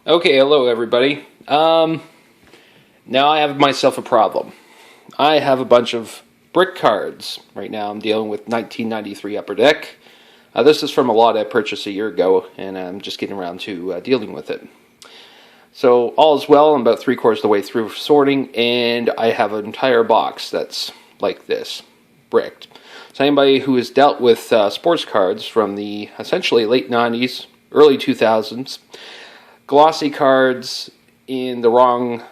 Okay, hello everybody. Now I have myself a problem. I have a bunch of brick cards. Right now I'm dealing with 1993 Upper Deck. This is from a lot I purchased a year ago, and I'm just getting around to dealing with it. So all is well. I'm about 3/4 of the way through sorting, and I have an entire box that's like this, bricked. So anybody who has dealt with sports cards from the essentially late 90s, early 2000s, glossy cards in the wrong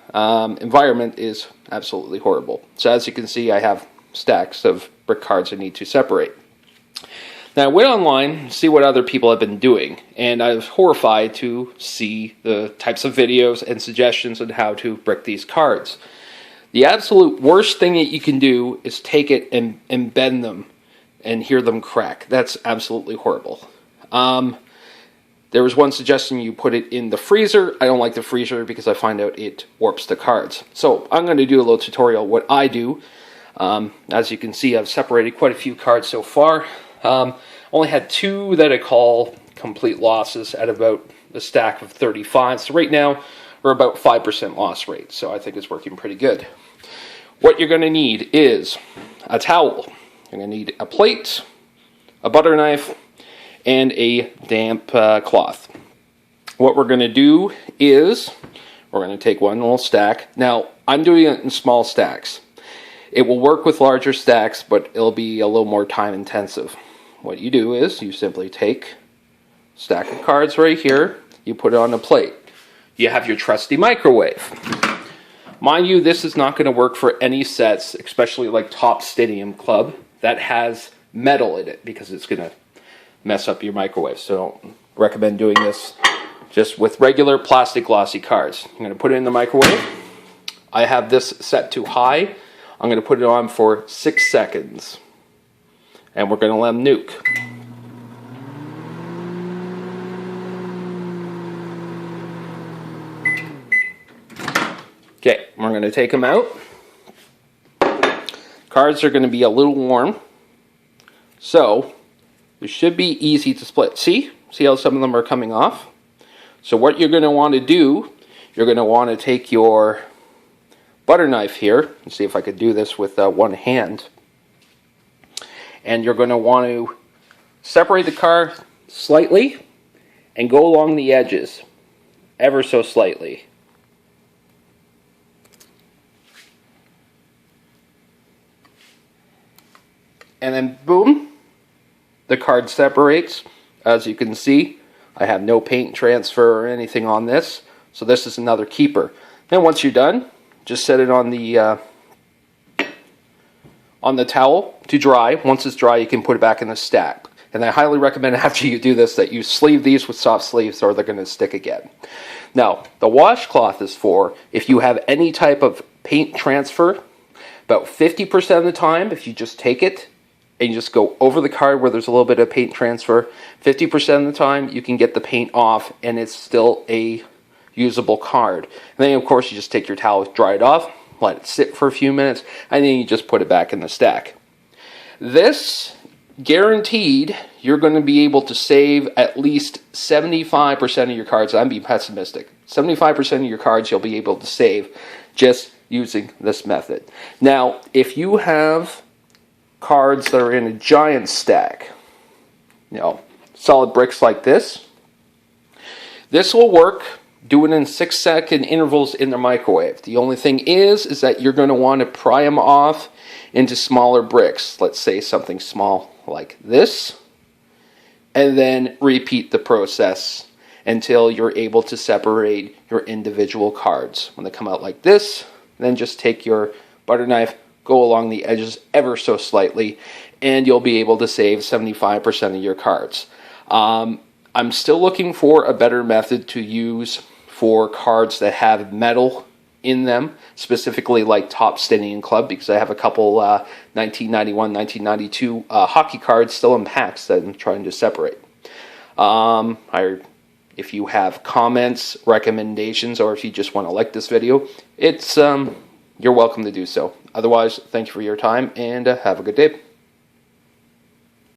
environment is absolutely horrible. So as you can see, I have stacks of brick cards I need to separate. Now I went online to see what other people have been doing, and I was horrified to see the types of videos and suggestions on how to brick these cards. The absolute worst thing that you can do is take it and bend them and hear them crack. That's absolutely horrible. There was one suggestion you put it in the freezer. I don't like the freezer because I find out it warps the cards. So I'm going to do a little tutorial what I do. As you can see, I've separated quite a few cards so far. Only had 2 that I call complete losses at about a stack of 35. So right now we're about 5% loss rate. So I think it's working pretty good. What you're going to need is a towel. You're going to need a plate, a butter knife, and a damp cloth. What we're going to do is we're going to take one little stack. Now, I'm doing it in small stacks. It will work with larger stacks, but it'll be a little more time intensive. What you do is you simply take a stack of cards right here, you put it on a plate. You have your trusty microwave. Mind you, this is not going to work for any sets, especially like Top Stadium Club, that has metal in it, because it's going to mess up your microwave. So don't recommend doing this just with regular plastic glossy cards. I'm going to put it in the microwave. I have this set to high. I'm going to put it on for 6 seconds. And we're going to let them nuke. Okay, we're going to take them out. Cards are going to be a little warm. So it should be easy to split. See how some of them are coming off? So what you're going to want to do, you're going to want to take your butter knife here. Let's see if I could do this with one hand. And you're going to want to separate the card slightly and go along the edges, ever so slightly. And then boom, the card separates. As you can see, I have no paint transfer or anything on this, so this is another keeper. Then once you're done, just set it on the towel to dry. Once it's dry, you can put it back in the stack. And I highly recommend after you do this that you sleeve these with soft sleeves, or they're going to stick again. Now, the washcloth is for if you have any type of paint transfer. About 50% of the time, if you just take it and you just go over the card where there's a little bit of paint transfer, 50% of the time you can get the paint off and it's still a usable card. And then of course you just take your towel, dry it off, let it sit for a few minutes, and then you just put it back in the stack. This, guaranteed, you're going to be able to save at least 75% of your cards. I'm being pessimistic. 75% of your cards you'll be able to save just using this method. Now, if you have cards that are in a giant stack, solid bricks like this, this will work. Do it in 6-second intervals in the microwave. The only thing is that you're going to want to pry them off into smaller bricks. Let's say something small like this, and then repeat the process until you're able to separate your individual cards. When they come out like this, then just take your butter knife, go along the edges ever so slightly, and you'll be able to save 75% of your cards. I'm still looking for a better method to use for cards that have metal in them, specifically like Top Stadium Club, because I have a couple 1991, 1992 hockey cards still in packs that I'm trying to separate. If you have comments, recommendations, or if you just want to like this video, you're welcome to do so. Otherwise, thank you for your time, and have a good day.